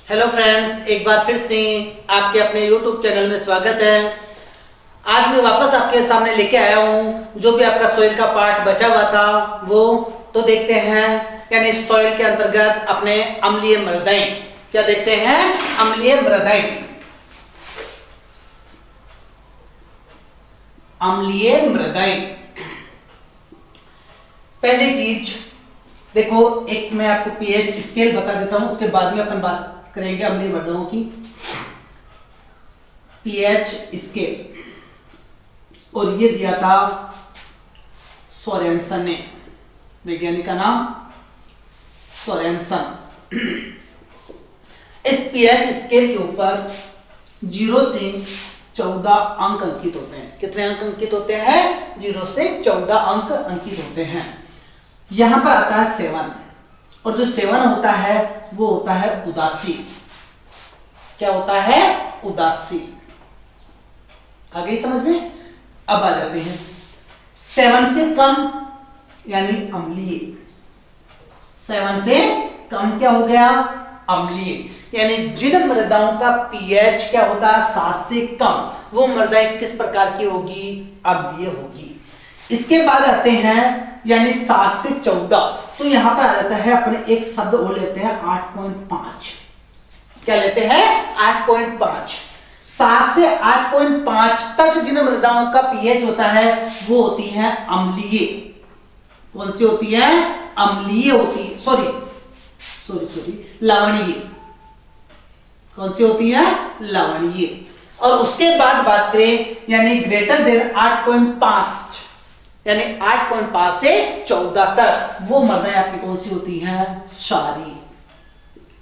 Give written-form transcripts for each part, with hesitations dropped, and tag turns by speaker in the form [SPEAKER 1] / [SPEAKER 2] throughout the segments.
[SPEAKER 1] Hello friends, एक बार फिर से आपके अपने YouTube चैनल में स्वागत है। आज मैं वापस आपके सामने लेके आया हूँ जो भी आपका सॉइल का पार्ट बचा हुआ था वो तो देखते हैं। यानी सॉइल के अंतर्गत अपने अम्लीय मृदाएं क्या देखते हैं, अम्लीय मृदाएं। अम्लीय मृदाएं पहली चीज देखो, एक मैं आपको पीएच स्केल बता देता हूं, उसके बाद में अपन बात करेंगे अम्लीय मृदाओं की। पीएच स्केल, और ये दिया था सोरेनसन ने, वैज्ञानिक का नाम सोरेनसन। इस पीएच स्केल के ऊपर 0 से 14 अंक अंकित होते हैं। कितने अंक अंकित होते हैं? 0 से 14 अंक अंकित होते हैं। यहां पर आता है 7, और जो 7 होता है वो होता है उदासी। क्या होता है? उदासी। आ गई समझ में? अब आ जाते हैं 7 से कम यानी अम्लीय। 7 से कम क्या हो गया? अम्लीय। यानी जिन मृदाओं का पीएच क्या होता है 7 से कम, वो मृदाएं किस प्रकार की होगी? अम्लीय होगी। इसके बाद आते हैं यानी 7 से 14, तो यहां पर आ जाता है अपने एक शब्द और लेते हैं 8.5। क्या लेते हैं? 8.5। 7 से 8.5 तक जिन मृदाओं का पीएच होता है वो होती है अम्लीय। कौन सी होती है? अम्लीय होती है। सॉरी लवणीय। कौन सी होती है? लवणीय। और उसके बाद बात करें यानी ग्रेटर देन 8.5, यानी 8.5 से 14 तक वो मृदाएं आपकी कौन सी होती हैं? क्षारीय।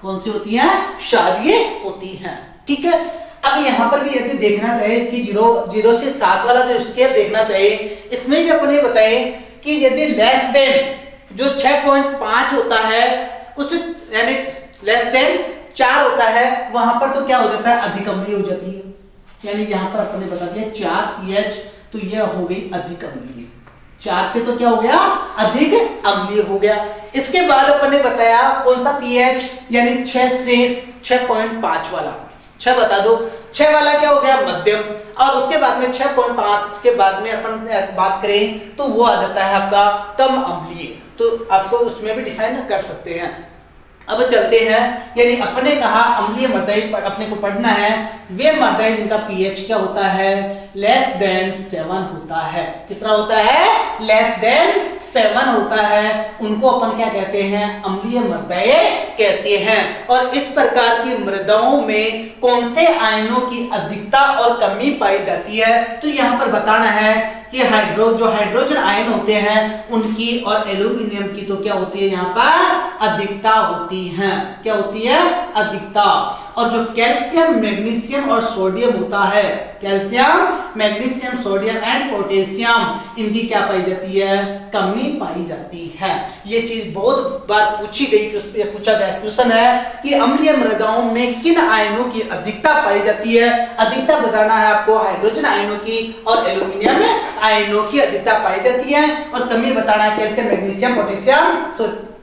[SPEAKER 1] कौन सी होती हैं? क्षारीय होती हैं। ठीक है। अब यहां पर भी यदि देखना चाहे कि 0 से 7 वाला जो स्केल देखना चाहिए, इसमें भी अपने बताए कि यदि लेस देन जो 6.5 होता है उस यानी लेस देन 4 होता है, वहां पर तो क्या हो जाता है? अधिक अम्लीय हो जाती है। यानी यहां पर अपने बता दिया 4 पीएच, तो यह हो गई अधिक अम्लीय। 4 पे तो क्या हो गया? अधिक अम्लीय हो गया। इसके बाद अपन ने बताया कौन सा पीएच, यानी 6 से 6.5 वाला। 6 बता दो, 6 वाला क्या हो गया? मध्यम। और उसके बाद में 6.5 के बाद में अपन बात करें तो वो आ जाता है आपका कम अम्लीय। तो आपको उसमें भी डिफाइन कर सकते हैं। अब चलते हैं, यानी अपने कहा अम्लीय मृदाएं अपने को पढ़ना है, वे मृदाएं जिनका पीएच क्या होता है? लेस देन 7 होता है। कितना होता है? लेस देन 7 होता है। उनको अपन क्या कहते हैं? अम्लीय मृदाएं कहते हैं। और इस प्रकार की मृदाओं में कौन से आयनों की अधिकता और कमी पाई जाती है? तो यहां पर बताना है कि जो हाइड्रोजन आयन होते हैं उनकी और एल्यूमिनियम की तो क्या होती है? यहाँ पर अधिकता होती है। क्या होती है? अधिकता। और जो कैल्शियम, मैग्नीशियम और सोडियम होता है, calcium, magnesium, sodium and potassium, इनकी क्या पाई जाती है? कमी पाई जाती है। ये चीज बहुत बार पूछी गई, पूछा गया क्वेश्चन है कि अम्लीय मृदाओं में किन आयनों की अधिकता पाई जाती है? अधिकता बताना है आपको हाइड्रोजन आयनों की और एल्यूमिनियम आयनों की अधिकता पाई जाती है, और कमी बताना है कैल्शियम, मैग्नीशियम,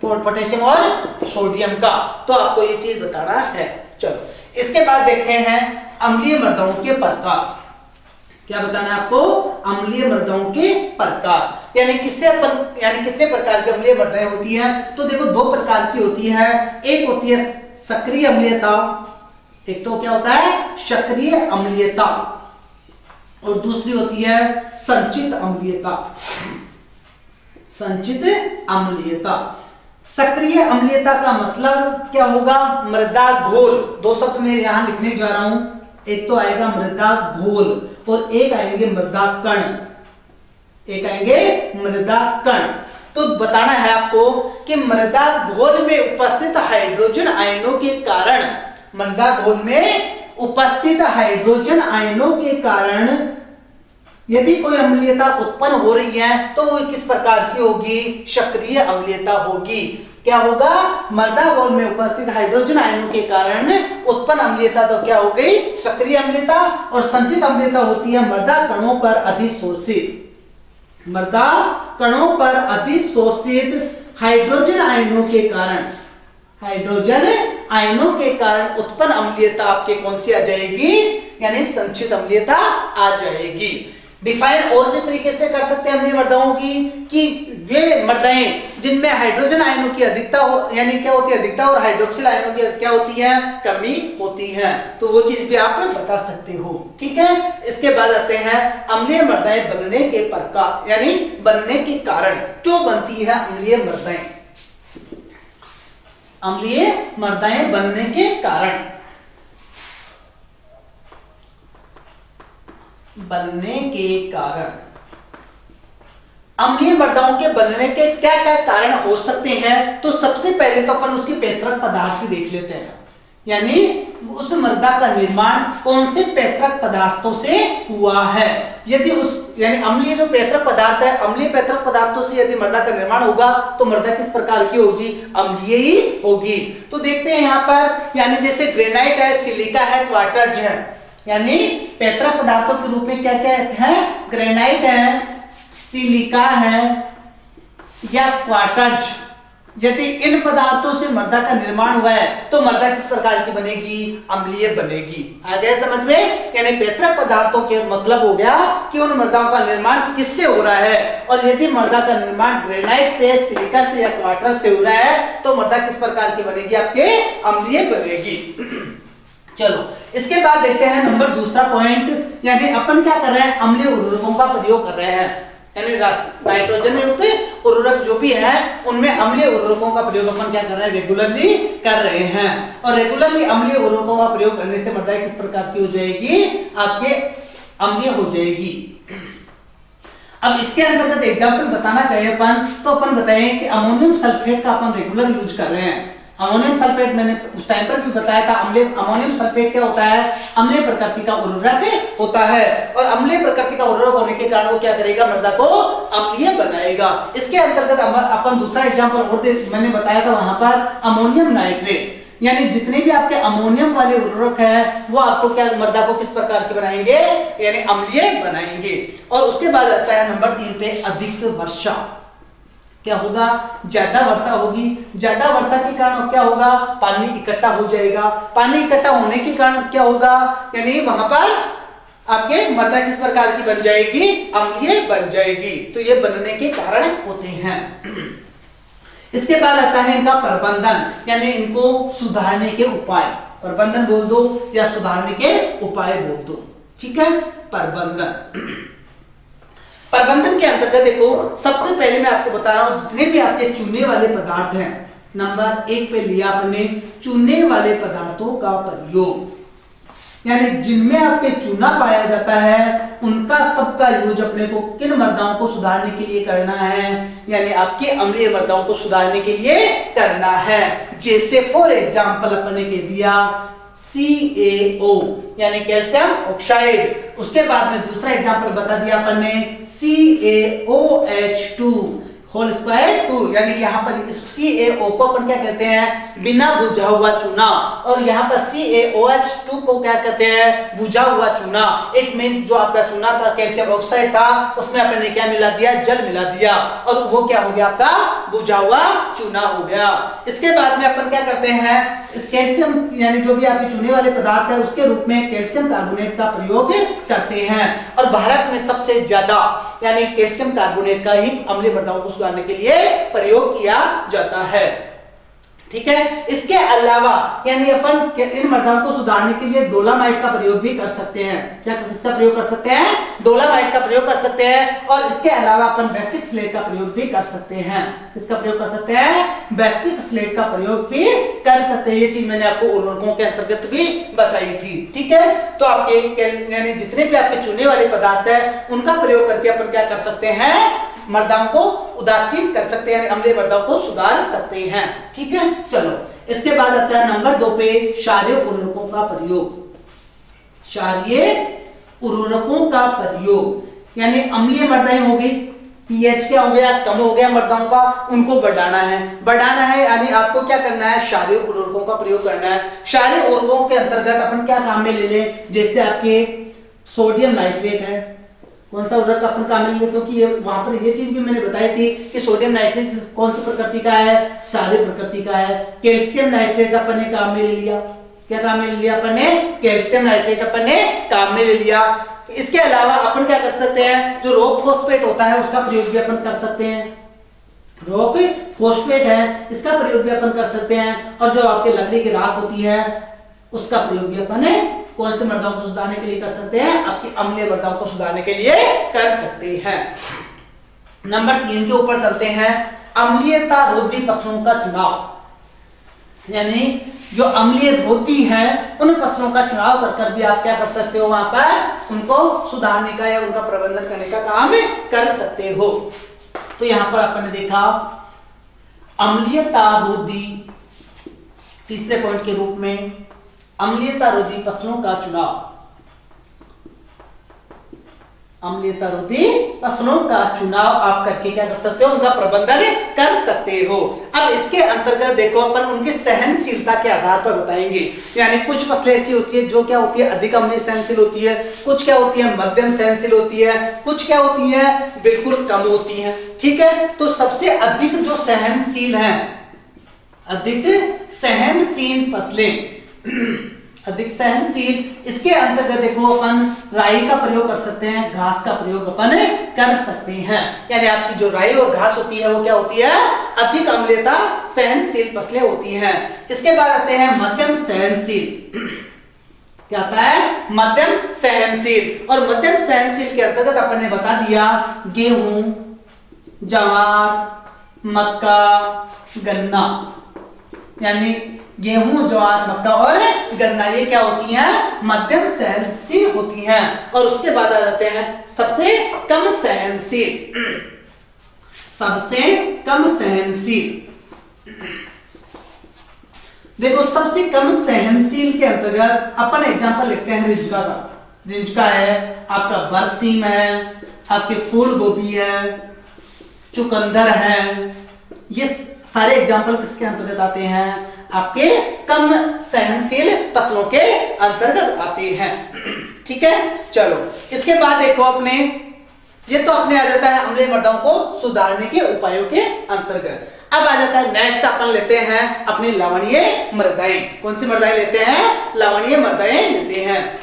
[SPEAKER 1] पोटेशियम और सोडियम का। तो आपको ये चीज बताना है। चलो इसके बाद देखते हैं अम्लीय मृदाओं के प्रकार। क्या बताना है आपको? अम्लीय मृदाओं के प्रकार, यानी कितने प्रकार की अम्लीय मृदाएं होती हैं? तो देखो 2 प्रकार की होती है। एक होती है सक्रिय अम्लीयता, एक तो क्या होता है? सक्रिय अम्लीयता, और दूसरी होती है संचित अम्लीयता। संचित अम्लीयता। सक्रिय अम्लीयता का मतलब क्या होगा? मृदा घोल। 2 शब्द मैं यहां लिखने जा रहा हूं, एक तो आएगा मृदा घोल और एक आएंगे मृदा कण। एक आएंगे मृदा कण। तो बताना है आपको कि मृदा घोल में उपस्थित हाइड्रोजन आयनों के कारण, मृदा घोल में उपस्थित हाइड्रोजन आयनों के कारण यदि कोई अम्लीयता उत्पन्न हो रही है तो वो किस प्रकार की होगी? सक्रिय अम्लीयता होगी। क्या होगा? मृदा घोल में उपस्थित हाइड्रोजन आयनों के कारण उत्पन्न अम्लीयता तो क्या हो गई? सक्रिय अम्लीयता। और संचित अम्लीयता होती है मृदा कणों पर अधिशोषित, मृदा कणों पर अधिशोषित हाइड्रोजन आयनों के कारण, हाइड्रोजन आयनों के कारण उत्पन्न अम्लीयता आपके कौन सी आ जाएगी, यानी संचित अम्लीयता आ जाएगी। डिफाइन और भी तरीके से कर सकते हैं अम्लीय मृदाओं की, कि वे मृदाएं जिनमें हाइड्रोजन आयनों की अधिकता हो, यानी क्या होती है अधिकता, और हाइड्रोक्सिल आयनों की क्या होती है कमी होती है, तो वो चीज भी आप बता सकते हो। ठीक है, इसके बाद आते हैं अम्लीय मृदाएं बनने के प्रकार, यानी बनने के कारण, क्यों बनती है अम्लीय मृदाएं। अम्लीय मृदाएं बनने के कारण, बनने के कारण अम्लीय मृदाओं के बनने के क्या क्या कारण हो सकते हैं। तो सबसे पहले तो अपन उसकी पैतृक पदार्थ ही देख लेते हैं, यानी उस मृदा का निर्माण कौन से पैतृक पदार्थों से हुआ है। यदि उस यानी अम्लीय जो पैतृक पदार्थ है, अम्लीय पैतृक पदार्थों से यदि मृदा का निर्माण होगा तो मृदा किस प्रकार की होगी, अम्लीय ही होगी। तो देखते हैं यहाँ पर, यानी जैसे ग्रेनाइट है, सिलिका है, क्वार्टज है, यानी पैतृक पदार्थों के रूप में क्या क्या है, ग्रेनाइट है, सिलिका है या क्वार्टज। यदि इन पदार्थों से मृदा का निर्माण हुआ है तो मृदा किस प्रकार की बनेगी, अम्लीय बनेगी। आ गया समझ में, यानी पैतृक पदार्थों के मतलब हो गया कि उन मृदाओं का निर्माण किससे हो रहा है, और यदि मृदा का निर्माण ग्रेनाइट से, सिलिका से या क्वार्टज से हो रहा है तो मृदा किस प्रकार की बनेगी, आपके अम्लीय बनेगी। चलो इसके बाद देखते हैं नंबर दूसरा पॉइंट, यानी अपन क्या कर रहे हैं, अम्लीय उर्वरकों का प्रयोग कर रहे हैं, यानी नाइट्रोजन युक्त उर्वरक जो भी है उनमें अम्लीय उर्वरकों का प्रयोग अपन क्या कर रहे हैं, रेगुलरली कर रहे हैं। और रेगुलरली अम्लीय उर्वरकों का प्रयोग करने से मृदा किस प्रकार की हो जाएगी, आपके अम्लीय हो जाएगी। अब इसके अंतर्गत एग्जांपल बताना चाहिए अपन, तो अपन बताएं कि अमोनियम सल्फेट का अपन रेगुलर यूज कर रहे हैं। अमोनियम सल्फेट मैंने उस टाइम पर भी बताया था, अमोनियम सल्फेट क्या होता है, अम्लीय प्रकृति का उर्वरक होता है, और अम्लीय प्रकृति का उर्वरक होने के कारण वो क्या करेगा, मृदा को अम्लीय बनाएगा। इसके अंतर्गत अपन दूसरा एग्जांपल और मैंने बताया था वहां पर अमोनियम नाइट्रेट, यानी जितने भी आपके अमोनियम वाले उर्वरक है वो आपको क्या, मृदा को किस प्रकार के बनाएंगे, यानी अम्लीय बनाएंगे। और उसके बाद आता है नंबर 3 पे अधिक वर्षा। क्या होगा, ज्यादा वर्षा होगी, ज्यादा वर्षा के कारण क्या होगा, पानी इकट्ठा हो जाएगा, पानी इकट्ठा होने के कारण क्या होगा, यानी वहां पर आपके मृदा किस प्रकार की बन जाएगी, अम्लीय बन जाएगी। तो ये बनने के कारण होते हैं। इसके बाद आता है इनका प्रबंधन, यानी इनको सुधारने के उपाय, प्रबंधन बोल दो या सुधारने के उपाय बोल दो। ठीक है, प्रबंधन। प्रबंधन के अंतर्गत देखो, सबसे पहले मैं आपको बता रहा हूं, जितने भी आपके चूने वाले पदार्थ हैं, नंबर 1 पे लिया आपने चूने वाले पदार्थों का प्रयोग, यानी जिनमें आपके चूना पाया जाता है उनका सबका यूज अपने को किन मृदाओं को सुधारने के लिए करना है, यानी आपके अम्लीय मृदाओं को सुधारने के लिए करना है। जैसे फॉर एग्जांपल अपने के दिया CaO यानी कैल्शियम ऑक्साइड, उसके बाद में दूसरा एग्जांपल बता दिया अपन ने CaOH2 होल स्क्वायर 2, यानी यहाँ पर इस CaO को अपन क्या कहते हैं, बिना बुझा हुआ चूना, और यहाँ पर CaOH2 को क्या कहते हैं, बुझा हुआ चूना। इट मीन जो आपका चूना था, कैल्शियम ऑक्साइड था, उसमें अपन ने क्या मिला दिया, जल मिला दिया, और वो क्या हो गया, आपका बुझा हुआ चूना हो गया। इसके बाद में अपन क्या करते हैं, इस कैल्शियम यानी जो भी आपके चूने वाले पदार्थ है उसके रूप में कैल्शियम कार्बोनेट का प्रयोग करते हैं, और भारत में सबसे ज्यादा यानी कैल्शियम कार्बोनेट का ही अम्लीय मृदाओं को सुधारने के लिए प्रयोग किया जाता है। ठीक है, इसके अलावा यानी अपन इन मृदाओं को सुधारने के लिए डोलामाइट का प्रयोग भी कर सकते हैं। क्या इसका प्रयोग कर सकते हैं, डोलामाइट का प्रयोग कर सकते हैं, और इसके अलावा अपन बेसिक स्लेग का प्रयोग भी कर सकते हैं। इसका प्रयोग कर सकते हैं, बेसिक स्लेग का प्रयोग भी कर सकते हैं। ये चीज मैंने आपको उर्वरकों के अंतर्गत भी बताई थी। ठीक है, तो आपके यानी जितने भी आपके चूने वाले पदार्थ है उनका प्रयोग करके अपन क्या कर सकते हैं, मृदाओं को उदासीन कर सकते हैं, अम्लीय मृदाओं को सुधार सकते हैं। ठीक है, चलो इसके बाद आता है नंबर 2 पे क्षारीय उर्वरकों का प्रयोग। क्षारीय उर्वरकों का प्रयोग यानी अम्लीय मृदाएं हो गई, पीएच क्या हो गया, कम हो गया मृदाओं का, उनको बढ़ाना है, यानी आपको क्या करना है, क्षारीय उर्वरकों का प्रयोग करना है। क्षारीय उर्वरकों के अंतर्गत अपन क्या काम में ले लें, जैसे आपके सोडियम नाइट्रेट है, कौन सा उर्वरक अपन काम में लेंगे, क्योंकि ये वहां पर ये चीज भी मैंने बताई थी कि सोडियम नाइट्रेट कौन सी प्रकृति का है, क्षारीय प्रकृति का है। कैल्शियम नाइट्रेट अपन ने काम में ले लिया, क्या काम में ले लिया अपन ने, कैल्शियम नाइट्रेट अपन ने काम में ले लिया। इसके अलावा अपन क्या कर सकते हैं, जो रॉक फॉस्फेट होता है उसका प्रयोग भी अपन कर सकते हैं, रॉक फॉस्फेट है इसका प्रयोग भी अपन कर सकते हैं। और जो आपके लकड़ी की राख होती है उसका प्रयोग भी अपन कौन से मृदाओं को सुधारने के लिए कर सकते हैं, आपकी अम्लीय मृदाओं को सुधारने के लिए कर सकते हैं। नंबर 3 के ऊपर चलते हैं, अम्लीयता रोधी फसलों का चुनाव, यानी जो अम्लीय होती है उन फसलों का चुनाव कर भी आप क्या कर सकते हो, वहां पर उनको सुधारने का या उनका प्रबंधन करने का काम कर सकते हो। तो यहां पर अपन ने देखा अम्लीयता रोधी, तीसरे पॉइंट के रूप में अम्लीयता रोधी फसलों का चुनाव, अम्लीयता रोधी फसलों का चुनाव आप करके क्या कर सकते हो, उनका प्रबंधन कर सकते हो। अब इसके अंतर्गत देखो अपन उनकी सहनशीलता के आधार पर बताएंगे, यानी कुछ फसलें ऐसी होती है जो क्या होती है, अधिक अम्लीय सहनशील होती है, कुछ क्या होती है मध्यम सहनशील होती है, कुछ क्या होती है बिल्कुल कम होती है। ठीक है, तो सबसे अधिक जो सहनशील है, अधिक सहनशील फसलें अधिक सहनशील, इसके अंतर्गत देखो अपन राई का प्रयोग कर सकते हैं, घास का प्रयोग अपन कर सकते हैं। यानी आपकी जो राई और घास होती है वो क्या होती है, अधिक अम्लीयता सहनशील फसलें होती हैं। इसके बाद आते हैं मध्यम सहनशील, क्या आता है मध्यम सहनशील। और मध्यम सहनशील के अंतर्गत अपन ने बता दिया गेहूं, ज्वार, मक्का, गन्ना, यानी गेहूं, ज्वार, मक्का और गन्ना ये क्या होती हैं, मध्यम सहनशील होती हैं। और उसके बाद आ जाते हैं सबसे कम सहनशील, सबसे कम सहनशील। देखो सबसे कम सहनशील के अंतर्गत अपन एग्जांपल लिखते हैं रिंजका का, रिंजका है, आपका बरसीम है, आपके फूल गोभी है, चुकंदर है, ये सारे एग्जांपल किसके अंतर्गत आते हैं, आपके कम सहनशील फसलों के अंतर्गत आते हैं। ठीक है, चलो इसके बाद देखो अपने, ये तो अपने आ जाता है अम्लीय मृदाओं को सुधारने के उपायों के अंतर्गत। अब आ जाता है नेक्स्ट अपन लेते हैं अपनी लवणीय मृदाएं। कौन सी मृदाएं लेते हैं, लवणीय मृदाएं लेते हैं।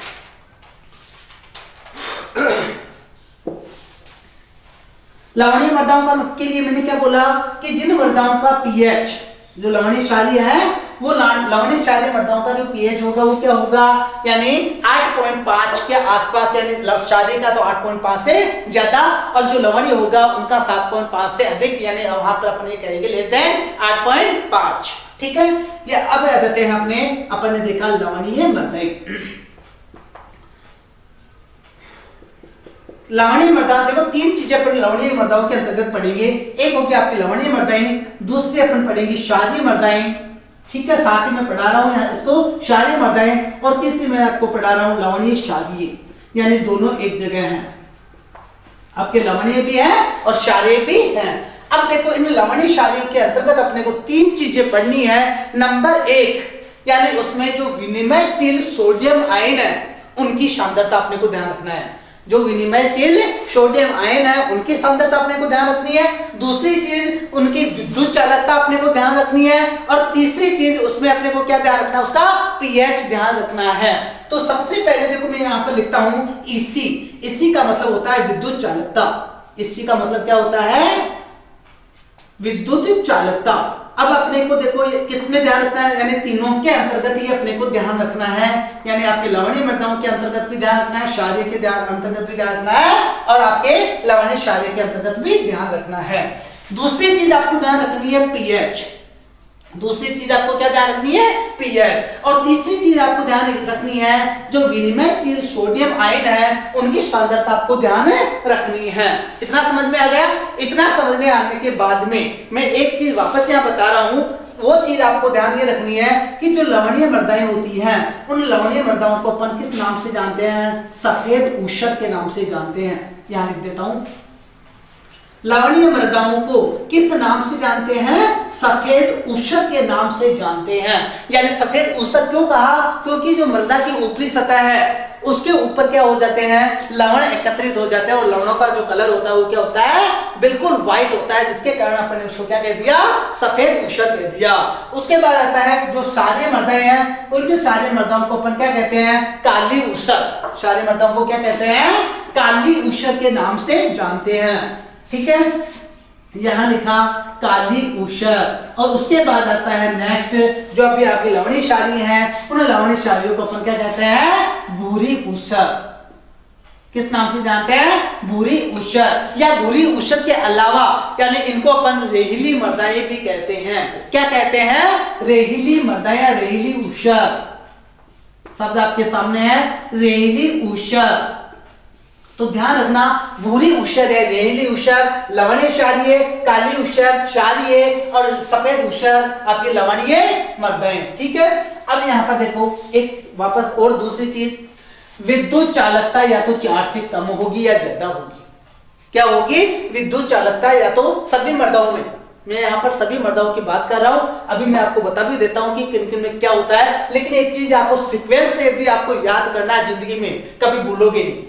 [SPEAKER 1] लवणीय मृदाओं का के लिए मैंने क्या बोला कि जिन मृदाओं का पीएच, जो लवणीय क्षारीय है वो लवणीय क्षारीय मृदाओं का जो पीएच होगा वो क्या होगा, यानी 8.5 के आसपास, यानी क्षारीय का तो 8.5 से ज्यादा और जो लवणीय होगा उनका 7.5 से अधिक, यानी वहां पर अपने कहेंगे लेस देन 8.5। ठीक है, ये अब आ जाते हैं अपन ने देखा लवणीय मृदाएं। लवणीय मृदा, देखो 3 चीजें अपन लवणीय मृदाओं के अंतर्गत पढ़ेंगे। एक होगी आपकी लवणीय मृदाएं, दूसरी अपन पढ़ेंगे क्षारीय मृदाएं, ठीक है, साथ ही मैं पढ़ा रहा हूं यहाँ इसको क्षारीय मृदाएं, और तीसरी मैं आपको पढ़ा रहा हूं लवणीय क्षारीय, यानी दोनों एक जगह हैं, आपके लवणीय भी है और क्षारीय भी है। अब देखो इन लवणीय क्षारीयों के अंतर्गत अपने को 3 चीजें पढ़नी है। नंबर 1, यानी उसमें जो विनिमयशील सोडियम आयन है उनकी सांद्रता अपने को ध्यान रखना है, जो विनिमयशील सोडियम आयन है उनकी सांद्रता अपने को ध्यान रखनी है। दूसरी चीज उनकी विद्युत चालकता अपने को ध्यान रखनी है, और तीसरी चीज उसमें अपने को क्या ध्यान रखना है, उसका पीएच ध्यान रखना है। तो सबसे पहले देखो मैं यहाँ पर लिखता हूं इसी, इसी का मतलब होता है विद्युत चालकता, इसी का मतलब क्या होता है विद्युत चालकता। अब अपने को देखो ये किसमें ध्यान रखना है, यानी तीनों के अंतर्गत ही अपने को ध्यान रखना है, यानी आपके लवणीय मृदाओं के अंतर्गत भी ध्यान रखना है, क्षारीय के अंतर्गत भी ध्यान रखना है, और आपके लवणीय क्षारीय के अंतर्गत भी ध्यान रखना है। दूसरी चीज आपको ध्यान रखनी है पीएच, दूसरी चीज आपको क्या ध्यान रखनी है पीएच, और तीसरी चीज आपको ध्यान रखनी है जो विनिमयशील सोडियम आयन है उनकी सांद्रता आपको ध्यान रखनी है। इतना समझ में आ गया। इतना समझने आने के बाद में मैं एक चीज वापस यहाँ बता रहा हूँ, वो चीज आपको ध्यान ये रखनी है कि जो लवणीय मृदाएं होती हैं उन लवणीय मृदाओं को अपन किस नाम से जानते हैं, सफेद ऊषर के नाम से जानते हैं। यहाँ लिख देता हूं, लवणीय मृदाओं को किस नाम से जानते हैं? सफेद ऊषर के नाम से जानते हैं। यानी सफेद ऊषर क्यों कहा? क्योंकि जो मृदा की ऊपरी सतह है उसके ऊपर क्या हो जाते हैं? लवण एकत्रित हो जाते हैं और लवणों का जो कलर होता है वो क्या होता है? बिल्कुल व्हाइट होता है, जिसके कारण अपन ने उसको क्या कह दिया? सफेद ऊषर कह दिया। उसके बाद आता है जो क्षारीय मृदाएं हैं, उनके क्षारीय मृदाओं को अपन क्या कहते हैं? काली ऊषर। क्षारीय मृदाओं को क्या कहते हैं? काली ऊषर के नाम से जानते हैं। ठीक है, यहां लिखा काली ऊषर। और उसके बाद आता है नेक्स्ट, जो अभी आपकी लवणीय क्षारीय है, उन लवणीय क्षारीयों को अपन क्या कहते हैं? भूरी ऊषर। किस नाम से जानते हैं? भूरी ऊषर। या भूरी ऊषर के अलावा यानी इनको अपन रेहिली मृदाएं भी कहते हैं। क्या कहते हैं? रेहिली मृदा या रेहिली ऊषर। शब्द आपके सामने है, रेहिली ऊषर। तो ध्यान रखना, भूरी ऊषर है, रेहिली ऊषर, लवणीय क्षारीय, काली ऊषर क्षारीय और सफेद ऊषर आपकी लवणीय मृदाएं। ठीक है, अब यहां पर देखो एक वापस और दूसरी चीज, विद्युत चालकता या तो 4 से कम होगी या ज्यादा होगी। क्या होगी? विद्युत चालकता या तो सभी मृदाओं में, मैं यहाँ पर सभी मृदाओं की बात कर रहा हूं, अभी मैं आपको बता भी देता हूं कि किन किन में क्या होता है। लेकिन एक चीज आपको सीक्वेंस से यदि आपको याद करना है जिंदगी में, कभी भूलोगे नहीं,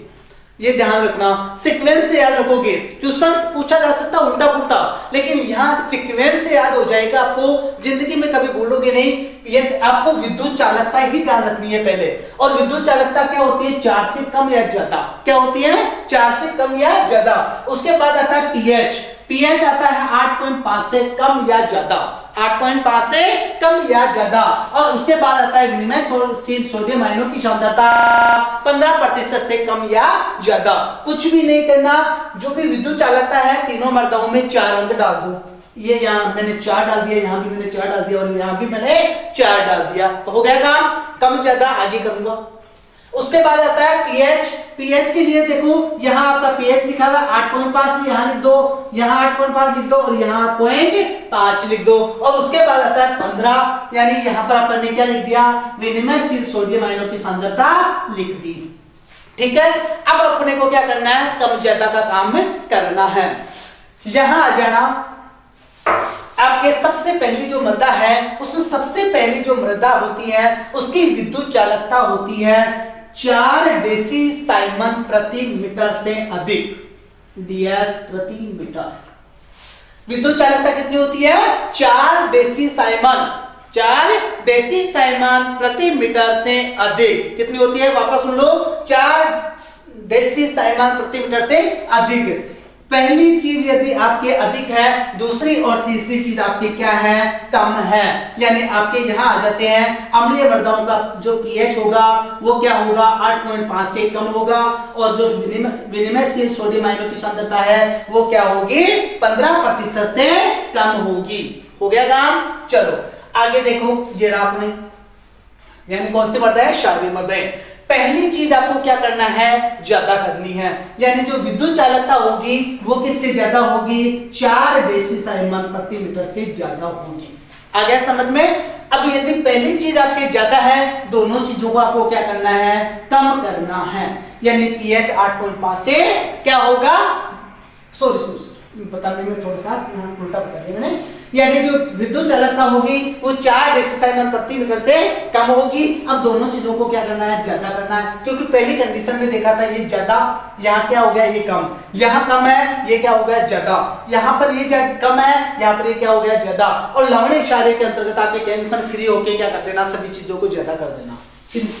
[SPEAKER 1] ये ध्यान रखना। सीक्वेंस से याद रखोगे, क्वेश्चन पूछा जा सकता है उल्टा पुल्टा, लेकिन यहाँ सीक्वेंस से याद हो जाएगा आपको, जिंदगी में कभी भूलोगे नहीं। ये आपको विद्युत चालकता ही ध्यान रखनी है पहले। और विद्युत चालकता क्या होती है? 4 से कम या ज्यादा। क्या होती है? 4 से कम या ज्यादा। उसके बाद आता है पीएच। पीएच आता है 8.5 से कम या ज्यादा। 8.5 से कम या ज्यादा। और उसके बाद आता है विनिमयशील सोडियम आयनों की सांद्रता 15% से कम या ज्यादा। कुछ भी नहीं करना, जो भी विद्युत चालकता है तीनों मृदाओं में 4 अंक डाल दो। ये यहाँ मैंने 4 डाल दिया, यहाँ भी मैंने 4 डाल दिया और यहाँ भी मैंने 4 डाल दिया, तो हो गया काम। कम ज्यादा आगे करूंगा। उसके बाद आता है पीएच। पीएच के लिए देखो यहाँ आपका पीएच लिखा हुआ 8.5, यहाँ लिख दो, यहाँ 8.5 लिख दो और यहाँ 8.5 लिख दो। और उसके बाद आता है 15, यानी यहाँ पर अपन ने क्या लिख दिया? विनिमयशील सोडियम आयनों की सांद्रता लिख दी। ठीक है, अब अपने को क्या करना है? कम ज्यादा का काम करना है। यहां आ जाना, आपके सबसे पहली जो मृदा है, उसमें सबसे पहली जो मृदा होती है उसकी विद्युत चालकता होती है 4 डेसी साइमन प्रति मीटर से अधिक। डीएस प्रति मीटर। विद्युत चालकता कितनी होती है? 4 डेसी साइमन। 4 डेसी साइमन प्रति मीटर से अधिक कितनी होती है? वापस सुन लो, 4 डेसी साइमन प्रति मीटर से अधिक। पहली चीज यदि आपके अधिक है, दूसरी और तीसरी चीज आपकी क्या है? कम है। यानी आपके यहां आ जाते हैं अम्लीय मृदाओं का जो पीएच होगा वो क्या होगा? 8.5 से कम होगा। और जो विनिमयशील सोडियम आयनों की सांद्रता है वो क्या होगी? 15% से कम होगी। हो गया काम। चलो आगे देखो, ये रहा अपने, यानी कौन सी मृदा है? क्षारीय मृदा है। पहली चीज आपको क्या करना है? ज्यादा करनी है। यानी जो विद्युत चालकता होगी वो किससे ज्यादा होगी? 4 डेसी साइमन प्रति मीटर से ज्यादा होगी। आ गया समझ में? अब यदि पहली चीज आपके ज्यादा है, दोनों चीजों को आपको क्या करना है? कम करना है। यानी पीएच 8.5 से क्या होगा? सॉरी बताने में थोड़ा सा उल्टा बता दिया मैंने। यानी जो विद्युत चालकता होगी वो 4 डेसी साइमन प्रति मीटर से कम होगी। अब दोनों चीजों को क्या करना है? ज्यादा करना है, क्योंकि पहली कंडीशन में देखा था ये ज्यादा, यहाँ क्या हो गया? ये कम। यहाँ कम है, ये क्या हो गया? ज्यादा। यहाँ पर ये कम है, यहाँ पर ये क्या हो गया? ज्यादा। और लवणीय क्षारीय के अंतर्गत आपके टेंशन फ्री होके क्या कर देना? सभी चीजों को ज्यादा कर देना।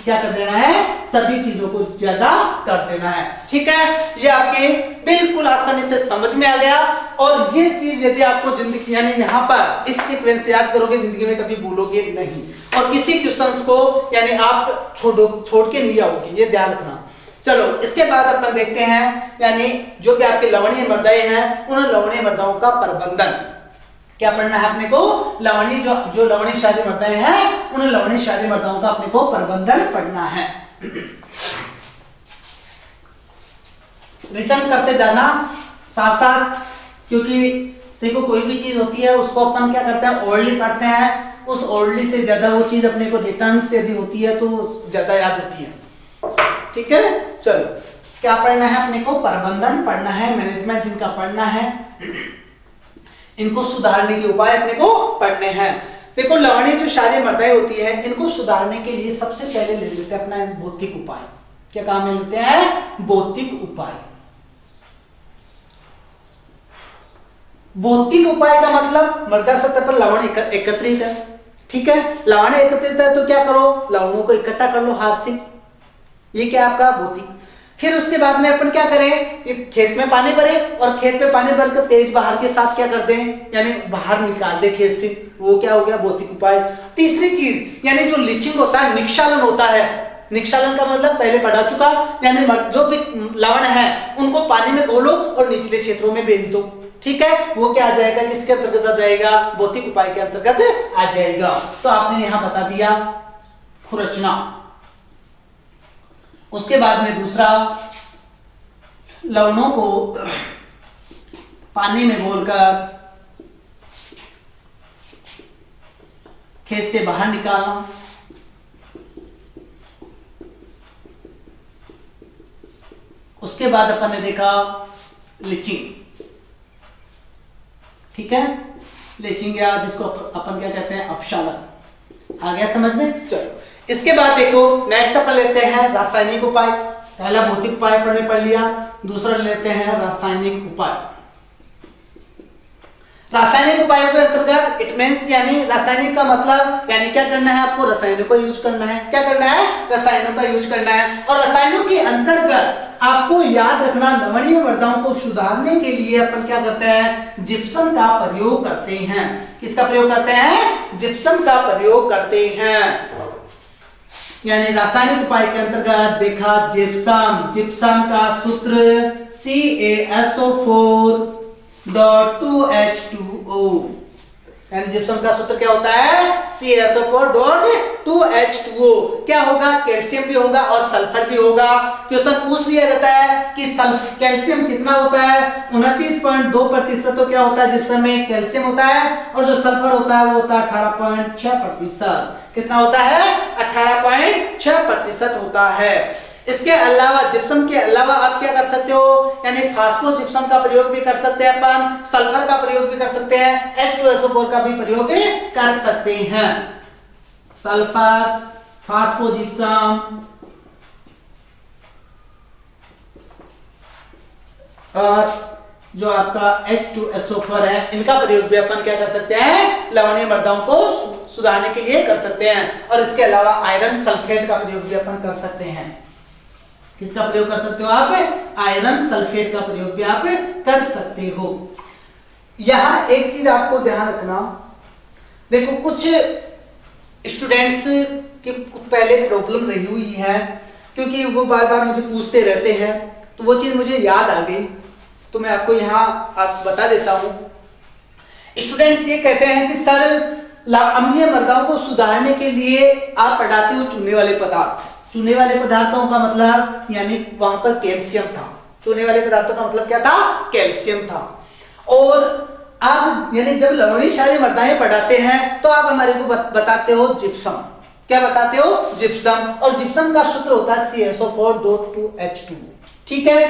[SPEAKER 1] क्या कर देना है? सभी चीजों को ज्यादा कर देना है। ठीक है, ये आपके बिल्कुल आसानी से समझ में आ गया। और ये चीज यदि आपको जिंदगी यानी यहाँ पर इस सीक्वेंस से याद करोगे, जिंदगी में कभी भूलोगे नहीं। और किसी क्वेश्चंस को यानी आप छोड़ के नहीं आओगे, ये ध्यान रखना। चलो इसके बाद अपन देखते हैं, यानी जो भी आपके लवणीय मृदाएं हैं उन लवणीय मृदाओं का प्रबंधन क्या पढ़ना है अपने को? लवणीय जो लवणीय क्षारीय मृदाएं हैं उन लवणीय क्षारीय मृदाओं का अपने को प्रबंधन पढ़ना है। रिटर्न करते जाना साथ साथ, क्योंकि देखो कोई भी चीज होती है उसको अपन क्या करते हैं? ओरली पढ़ते हैं। उस ओरली से ज्यादा वो चीज अपने को रिटर्न से यदि होती है तो ज्यादा याद होती है। ठीक है, चलो क्या पढ़ना है अपने को? प्रबंधन पढ़ना है, मैनेजमेंट इनका पढ़ना है। इनको सुधारने के उपाय अपने को पढ़ने हैं। देखो लवणीय जो क्षारीय मृदाएं होती है इनको सुधारने के लिए सबसे पहले ले लेते हैं अपना भौतिक उपाय। क्या काम में लेते हैं? भौतिक उपाय। भौतिक उपाय का मतलब मृदा सतह पर लवण एकत्रित है, ठीक है, लवण एकत्रित है तो क्या करो, लवणों को इकट्ठा कर लो हाथ से, ये क्या आपका भौतिक। फिर उसके बाद में अपन क्या करें, खेत में पानी भरे और खेत में पानी भरकर तेज बहार के साथ क्या कर दें, यानी बाहर निकाल दे खेत से, वो क्या हो गया भौतिक उपाय। तीसरी चीज यानी जो लीचिंग होता है, निक्षालन होता है। निक्षालन का मतलब पहले पढ़ा चुका, यानी जो भी लवण है उनको पानी में घोलो और निचले क्षेत्रों में भेज दो, ठीक है, वो क्या आ जाएगा, किसके अंतर्गत आ जाएगा, भौतिक उपाय के अंतर्गत आ जाएगा। तो आपने यहां बता दिया खुरचना। उसके बाद में दूसरा, लवणों को पानी में घोलकर खेत से बाहर निकालना। उसके बाद अपन ने देखा लीचिंग, ठीक है, लीचिंग या जिसको अपन क्या कहते हैं, अपक्षालन। आ गया समझ में? चलो इसके बाद देखो नेक्स्ट अपन लेते हैं रासायनिक उपाय। पहला भौतिक उपाय पढ़ लिया, दूसरा लेते हैं रासायनिक उपाय। रासायनिक उपायों के अंतर्गत इट मींस यानी रासायनिक का मतलब यानी क्या करना है आपको, रसायनों का यूज करना है। क्या करना है? रसायनों का यूज करना है। और रसायनों के अंतर्गत आपको याद रखना, लवणीय मृदाओं को सुधारने के लिए अपन क्या करते हैं, जिप्सम का प्रयोग करते हैं। किसका प्रयोग करते हैं? जिप्सम का प्रयोग करते हैं। यानी रासायनिक उपाय के अंतर्गत देखा जिप्सम। जिप्सम का सूत्र CaSO4.2H2O। यानी जिप्सम का सूत्र क्या होता है? CaSO4.2H2O। क्या होगा? कैल्शियम भी होगा और सल्फर भी होगा। क्वेश्चन पूछ लिया जाता है कि कैल्शियम कितना होता है, 29.2%। तो क्या होता है, जिप्सम में कैल्शियम होता है, और जो सल्फर होता है वो होता है 18.6%। कितना होता है? 18.6% होता है। इसके अलावा जिप्सम के अलावा आप क्या कर सकते हो, यानी फास्फोजिप्सम का प्रयोग भी कर सकते हैं अपन, सल्फर का प्रयोग भी कर सकते हैं, H2SO4 का भी प्रयोग कर सकते हैं। सल्फर, फास्फोजिप्सम और जो आपका H2SO4 है, इनका प्रयोग भी अपन क्या कर सकते हैं, लवणीय मृदाओं को सुधारने के लिए कर सकते हैं। और इसके अलावा आयरन सल्फेट का प्रयोग भी अपन कर सकते हैं। किसका प्रयोग कर सकते हो आप? आयरन सल्फेट का प्रयोग भी आप कर सकते हो। यहां एक चीज आपको ध्यान रखना, देखो कुछ स्टूडेंट्स की पहले प्रॉब्लम रही हुई है, क्योंकि वो बार बार मुझे पूछते रहते हैं, तो वो चीज मुझे याद आ गई, तो मैं आपको यहां बता देता हूं। स्टूडेंट्स ये कहते हैं कि सर अम्लीय मृदाओं को सुधारने के लिए आप पढ़ाते हो चूने वाले पदार्थ। चूने वाले पदार्थों का मतलब यानी वहां पर कैल्शियम था। चूने वाले पदार्थों का मतलब क्या था? कैल्शियम था। और आप यानी जब लवणीय क्षारीय मृदाएं पढ़ाते हैं तो आप हमारे को बताते हो जिप्सम। क्या बताते हो? जिप्सम। और जिप्सम का सूत्र होता है CaSO4.2H2। ठीक है,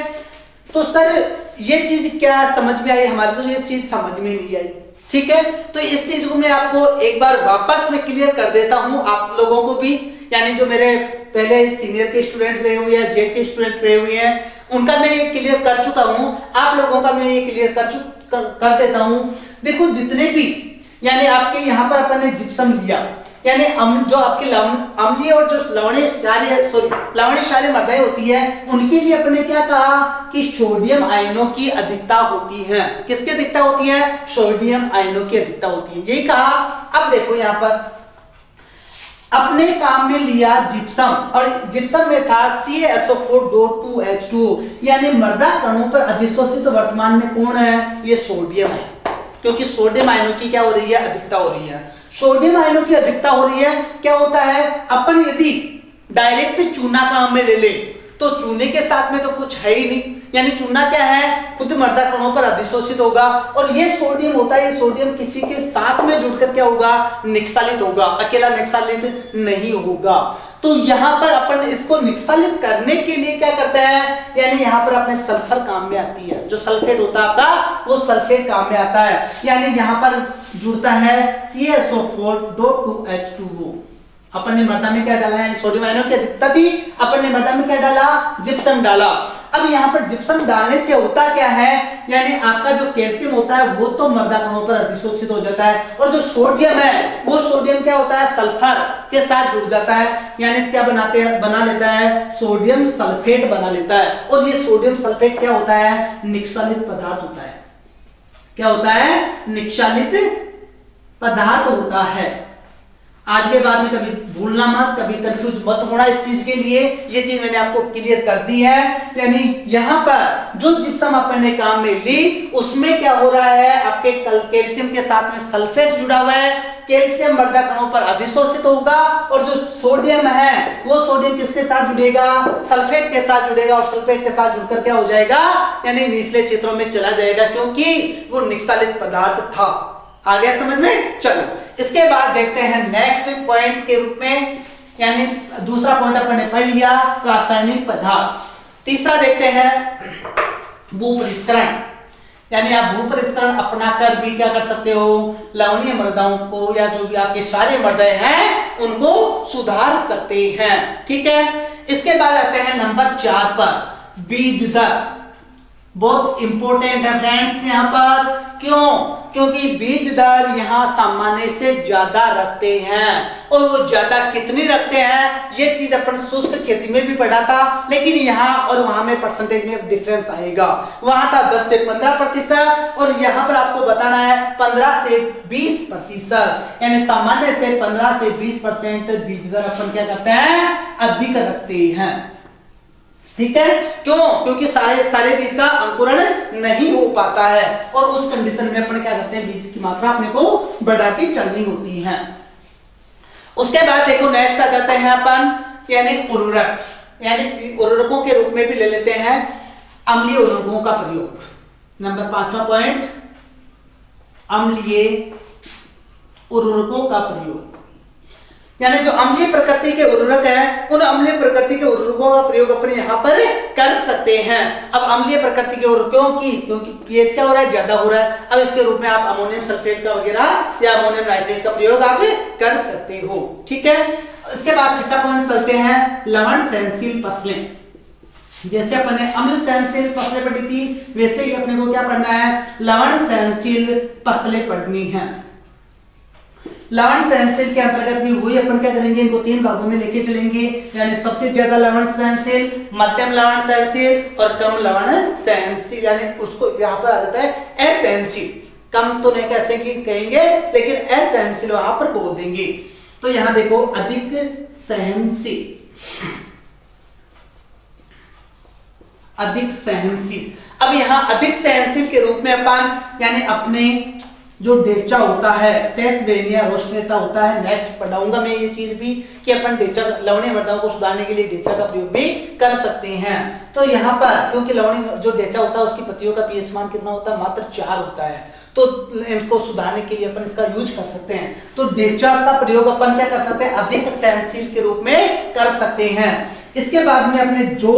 [SPEAKER 1] तो सर ये चीज क्या समझ में आई हमारे, तो ये चीज समझ में नहीं आई। ठीक है, तो इस चीज को मैं आपको एक बार वापस में क्लियर कर देता हूं आप लोगों को भी, यानी जो मेरे पहले सीनियर के स्टूडेंट रहे हुए हैं, जेड के स्टूडेंट रहे हुए हैं, उनका मैं ये क्लियर कर चुका हूं, आप लोगों का मैं ये क्लियर कर देता हूं। देखो जितने भी यानी आपके यहाँ पर अपन ने जिप्सम लिया, यानी जो आपके अम्लीय और जो लवणीय क्षारीय मृदाएं होती है, उनके लिए अपने क्या कहा कि सोडियम आयनों की अधिकता होती है। किसकी अधिकता होती है? सोडियम आयनों की अधिकता होती है, यही कहा। अब देखो यहाँ पर अपने काम में लिया जिप्सम, और जिप्सम में था CaSO4.2H2O, यानी मृदा कणों पर अधिशोषित वर्तमान में कौन है? ये सोडियम है, क्योंकि सोडियम आयनों की क्या हो रही है? अधिकता हो रही है। सोडियम आयनों की अधिकता हो रही है, क्या होता है, अपन यदि डायरेक्ट चूना काम में ले लें तो चूने के साथ में तो कुछ है ही नहीं, यानी चूना क्या है, खुद मृदा कणों पर अधिशोषित होगा, और ये सोडियम होता है, ये सोडियम किसी के साथ में जुड़कर क्या होगा? निक्षालित होगा, अकेला निक्षालित नहीं होगा। तो यहाँ पर अपन इसको निक्षालित करने के लिए क्या करते हैं, यानी यहाँ पर अपने सल्फर काम में आती है, जो सल्फेट होता है आपका वो सल्फेट काम में आता है, यानी यहाँ पर जुड़ता है CaSO4 2H2O। अपन ने मृदा में क्या डाला है, सोडियम आयनों की अधिकता थी, अपन ने मृदा में क्या डाला, जिप्सम डाला। अब यहाँ पर जिप्सम डालने से होता क्या है, यानी आपका जो कैल्शियम होता है वो तो मृदा कणों पर अधिशोषित हो जाता है, और जो सोडियम है वो सोडियम क्या होता है, सल्फर के साथ जुड़ जाता है, यानी क्या बना लेता है, सोडियम सल्फेट बना लेता है। और ये सोडियम सल्फेट क्या होता है, निक्षालित पदार्थ होता है। क्या होता है, निक्षालित पदार्थ होता है। आज के बाद में कभी भूलना मत, कभी कंफ्यूज मत होना इस चीज के लिए, ये चीज मैंने आपको क्लियर कर दी है। यानी यहाँ पर जो जिप्सम अपन ने काम में ली उसमें क्या हो रहा है, आपके कैल्शियम के साथ में सल्फेट जुड़ा हुआ है, कैल्शियम मृदा कणों पर अधिशोषित होगा, और जो सोडियम है वो सोडियम किसके साथ जुड़ेगा, सल्फेट के साथ जुड़ेगा, और सल्फेट के साथ जुड़कर क्या हो जाएगा, यानी निचले क्षेत्रों में चला जाएगा, क्योंकि वो निक्षालित पदार्थ था। आ गया समझ में। चलो इसके बाद देखते हैं नेक्स्ट पॉइंट के रूप में, यानी दूसरा पॉइंट अपन ने पढ़ लिया रासायनिक पदार्थ। तीसरा देखते हैं भूपरिष्करण, यानी आप भूपरिष्करण अपनाकर भी क्या कर सकते हो, लवणीय मृदाओं को या जो भी आपके क्षारीय मृदाएं हैं उनको सुधार सकते हैं। ठीक है, इसके बाद आते हैं नंबर 4 पर बीज दर। बहुत इंपॉर्टेंट है फ्रेंड्स यहाँ पर, क्यों, क्योंकि बीज दर यहाँ सामान्य से ज्यादा रखते हैं, और वो ज्यादा कितनी रखते हैं ये चीज अपन शुष्क खेती में भी पढ़ा था, लेकिन यहाँ और वहां में परसेंटेज में डिफरेंस आएगा। वहां था 10 से 15% और यहाँ पर आपको बताना है 15 से 20%, यानी सामान्य से 15 से 20% बीज दर अपन क्या करते हैं, अधिक रखते हैं। ठीक है, क्यों, क्योंकि सारे बीज का अंकुरण नहीं हो पाता है, और उस कंडीशन में अपन क्या करते हैं, बीज की मात्रा अपने को बढ़ा के चलनी होती है। उसके बाद देखो नेक्स्ट आ जाते हैं अपन, यानी उर्वरक, यानी उर्वरकों के रूप में भी ले लेते हैं अम्लीय उर्वरकों का प्रयोग। नंबर 5वां पॉइंट, अम्लीय उर्वरकों का प्रयोग, यानी जो अम्लीय प्रकृति के उर्वरक हैं उन अम्लीय प्रकृति के उर्वरकों का प्रयोग अपने यहाँ पर कर सकते हैं। अब अम्लीय प्रकृति के उर्वरकों की, क्योंकि पीएच क्या हो रहा है, ज्यादा हो रहा है, अब इसके रूप में आप अमोनियम सल्फेट का वगैरह या अमोनियम नाइट्रेट का प्रयोग आप कर सकते हो। ठीक है, इसके बाद छठा पॉइंट चलते हैं लवण सहनशील फसलें। जैसे अपन ने अम्ल सहनशील फसलें पढ़ी थी, वैसे ही अपने को क्या पढ़ना है, लवण सहनशील फसलें पढ़नी है। लवण सहनशील के अंतर्गत भी वही अपन क्या करेंगे, इनको 3 भागों में लेके चलेंगे, यानी सबसे ज्यादा लवण सहनशील, मध्यम लवण सहनशील और कम लवण सहनशील, यानी उसको यहाँ पर आ जाता है असहनशील। कम तो नहीं कैसे कहेंगे, लेकिन असहनशील वहां पर बोल देंगे। तो यहाँ देखो अधिक सहनशील, अधिक सहनशील। अब यहाँ अधिक सहनशील के रूप में अपन, यानी अपने जो डेचा होता है, सेसबेनिया रोस्ट्रेटा होता है, नेक्स्ट पढ़ाऊंगा मैं ये चीज भी कि अपन डेचा लवणीय मृदाओं को सुधारने के लिए डेचा का प्रयोग भी कर सकते हैं। तो यहाँ पर क्योंकि लवणीय जो डेचा होता है उसकी पत्तियों का पीएच मान कितना होता है, मात्र 4 होता है, तो इनको सुधारने के लिए अपन इसका यूज कर सकते हैं। तो डेचा का प्रयोग अपन क्या कर सकते हैं, अधिक सहनशील के रूप में कर सकते हैं। इसके बाद में अपने जौ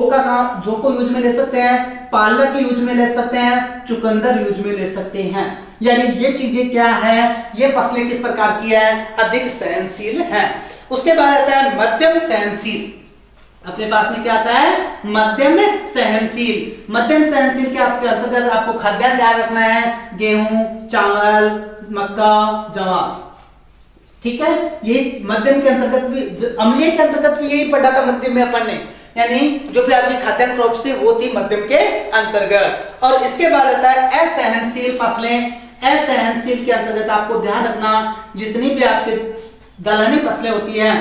[SPEAKER 1] को यूज में ले सकते हैं, पालक यूज में ले सकते हैं, चुकंदर यूज में ले सकते हैं। यानी ये चीजें क्या है, ये फसलें किस प्रकार की है, अधिक सहनशील है। उसके बाद आता है मध्यम सहनशील। अपने पास में क्या आता है, मध्यम सहनशील। मध्यम सहनशील के आपके अंतर्गत आपको खाद्यान्न ध्यान रखना है, गेहूं, चावल, मक्का, जवार। ठीक है, ये मध्यम के अंतर्गत भी, अम्लीय के अंतर्गत भी यही पढ़ा था मध्यम में अपन ने, यानी जो भी आपकी खाद्यान्न क्रॉप्स थी वो थी मध्यम के अंतर्गत। और इसके बाद आता है असहनशील फसलें। असहनशील के अंतर्गत आपको ध्यान रखना, जितनी भी आपकी दलहनी फसलें होती हैं,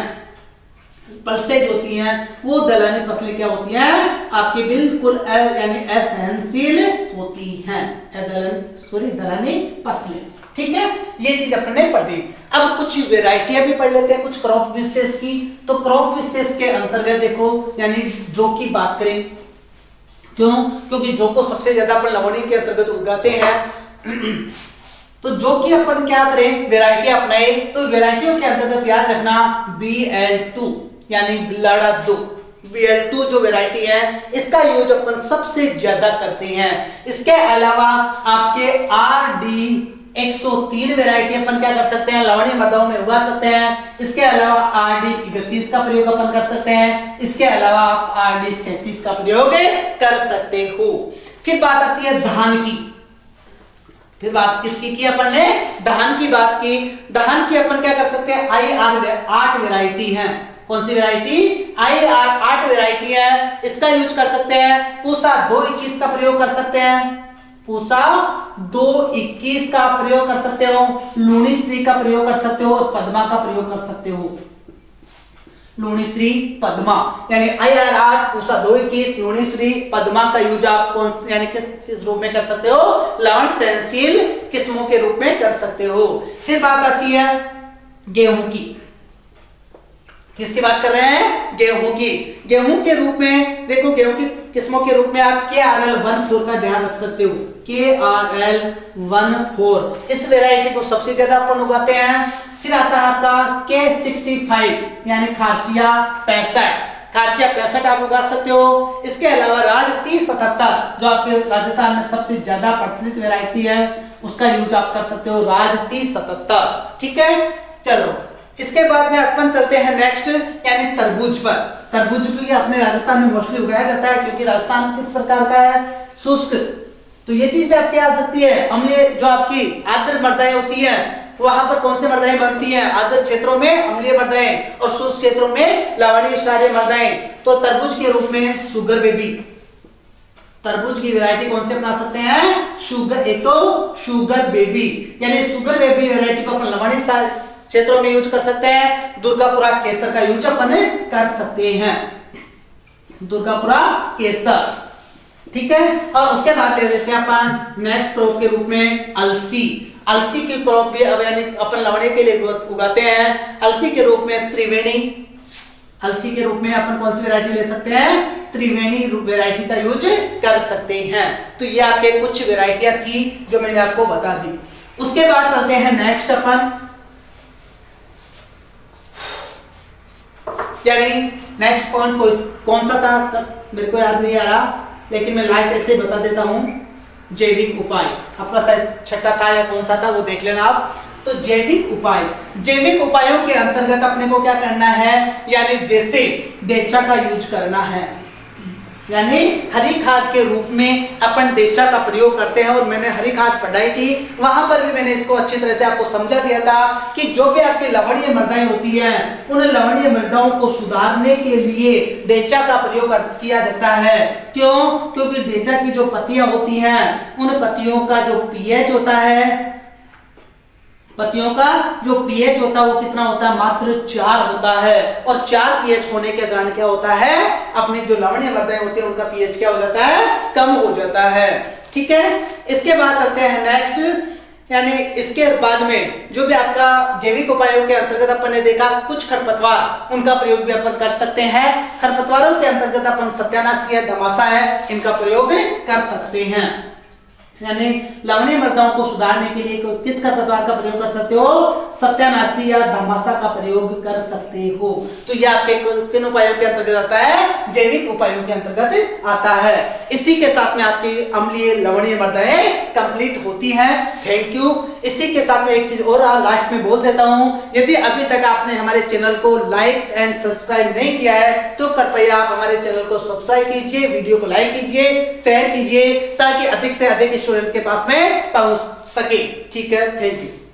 [SPEAKER 1] पल्सेज होती हैं, वो दलहनी फसलें क्या होती हैं, आपकी बिल्कुल यानी असहनशील होती हैं, दलहनी फसलें। ठीक है, ये चीज अपने पढ़ी। अब कुछ वेराइटियां भी पढ़ लेते हैं, कुछ क्रॉप विशेष की। तो क्रॉप विशेष के अंतर्गत देखो, यानी जौ की बात करें, क्यों, क्योंकि जौ को सबसे ज्यादा अपन लवणीय के अंतर्गत उगाते हैं। तो जौ की अपन क्या करें, वेराइटी अपनाए। तो वेराइटियों के अंतर्गत याद रखना BL2, यानी लड़दू, Bl2 जो वैरायटी है इसका यूज अपन सबसे ज्यादा करते हैं। इसके अलावा आपके Rd103 वैरायटी अपन क्या कर सकते हैं, लवणीय मृदाओं में उगा सकते हैं। इसके अलावा Rd31 का प्रयोग अपन कर सकते हैं। इसके अलावा आप Rd37 का प्रयोग कर सकते हो। फिर बात आती है धान की। फिर बात किसकी की अपन ने, धान की बात की। धान की अपन क्या कर सकते हैं, IR8 वैरायटी है। कौन सी वैरायटी, IR8 वैरायटी है, इसका यूज कर सकते हैं। पूसा 221 का प्रयोग कर सकते हैं, पूसा 221 का प्रयोग कर सकते हो, लूणीश्री का प्रयोग कर सकते हो और पद्मा का प्रयोग कर सकते हो। लूणीश्री पद्मा यानी IR8 पूसा 221 लूणीश्री पद्मा का यूज आप कौन यानी किस रूप में कर सकते हो, लवण सहनशील किस्मों के रूप में कर सकते हो। फिर बात आती है गेहूं की। किसकी बात कर रहे हैं, गेहूं की। गेहूं के रूप में देखो, गेहूं की किस्मों के रूप में आप KRL14 का ध्यान रख सकते हो, KRL14 इस वैरायटी को सबसे ज्यादा अपन उगाते हैं। फिर आता है आपका K65 यानी खारचिया 65, खारचिया 65 आप उगा सकते हो। इसके अलावा राज 3077 जो आपके राजस्थान में सबसे ज्यादा प्रचलित वैरायटी है उसका यूज आप कर सकते हो, राज 3077। ठीक है, चलो इसके बाद में अपन चलते हैं नेक्स्ट यानी तरबूज पर। तरबूज भी अपने राजस्थान में मोस्टली उगाया जाता है क्योंकि राजस्थान किस प्रकार का है, शुष्क, तो ये चीज भी आपके आ सकती है। अम्लीय जो आपकी आर्द्र मृदाएं होती हैं वहां पर कौन से मृदाएं बनती हैं, आर्द्र क्षेत्रों में अम्लीय मृदाएं और शुष्क क्षेत्रों में लवणीय क्षारीय मृदाएं। तो तरबूज के रूप में शुगर बेबी, तरबूज की वैरायटी कौन से अपना सकते हैं, शुगर, एक तो शुगर बेबी यानी शुगर बेबी वैरायटी को अपन लवणीय क्षेत्रों में यूज कर सकते हैं। दुर्गापुरा केसर का यूज अपन कर सकते हैं, दुर्गापुरा केसर। ठीक है, और उसके बाद ले लेते हैं अपन नेक्स्ट क्रॉप के रूप में अलसी। अलसी की क्रॉप भी अब यानी अपन लवणीय के लिए उगाते हैं। अलसी के रूप में त्रिवेणी, अलसी के रूप में अपन कौन सी वैरायटी ले सकते हैं, त्रिवेणी वैरायटी का यूज कर सकते हैं। तो ये आपके कुछ वैरायटियां थी जो मैंने आपको बता दी। उसके बाद चलते हैं नेक्स्ट अपन यानी नेक्स्ट पॉइंट कौन सा था मेरे को याद नहीं आ रहा, लेकिन मैं लास्ट ऐसे बता देता हूं, जैविक उपाय। आपका शायद छठा था या कौन सा था वो देख लेना आप। तो जैविक उपाय, जैविक उपायों के अंतर्गत अपने को क्या करना है, यानी जैसे डेचा का यूज करना है, यानी हरी खाद के रूप में अपन डेचा का प्रयोग करते हैं। और मैंने हरी खाद पढ़ाई थी, वहां पर भी मैंने इसको अच्छी तरह से आपको समझा दिया था कि जो भी आपकी लवणीय मृदाएं होती हैं उन लवणीय मृदाओं को सुधारने के लिए डेचा का प्रयोग किया जाता है। क्यों, क्योंकि डेचा की जो पत्तियां होती हैं उन पत्तियों का जो पीएच होता है, पत्तियों का जो पीएच होता है वो कितना होता है, मात्र 4 होता है। और 4 पीएच होने के कारण क्या होता है, अपनी जो लवणीय मृदाएं होती है उनका पीएच क्या हो जाता है, कम हो जाता है। ठीक है, इसके बाद चलते हैं नेक्स्ट यानी इसके बाद में जो भी आपका जैविक उपायों के अंतर्गत अपन ने देखा कुछ खरपतवार, उनका प्रयोग भी अपन कर सकते हैं। खरपतवारों के अंतर्गत अपन सत्यानाशी है, धमासा है, इनका प्रयोग कर सकते हैं। यानी लवणीय मृदाओं को सुधारने के लिए किस खरपतवार का प्रयोग कर सकते हो, सत्यानाशी या धमासा का प्रयोग कर सकते हो। तो यह आपके किन उपायों के अंतर्गत आता है, जैविक उपायों के अंतर्गत आता है। इसी के साथ में आपकी अम्लीय लवणीय मृदाएं कंप्लीट होती हैं। Thank you. इसी के साथ में एक चीज और लास्ट में बोल देता हूं, यदि अभी तक आपने हमारे चैनल को लाइक एंड सब्सक्राइब नहीं किया है तो कृपया आप हमारे चैनल को सब्सक्राइब कीजिए, वीडियो को लाइक कीजिए, शेयर कीजिए ताकि अधिक से अधिक स्टूडेंट के पास में पहुंच सके। ठीक है, थैंक यू।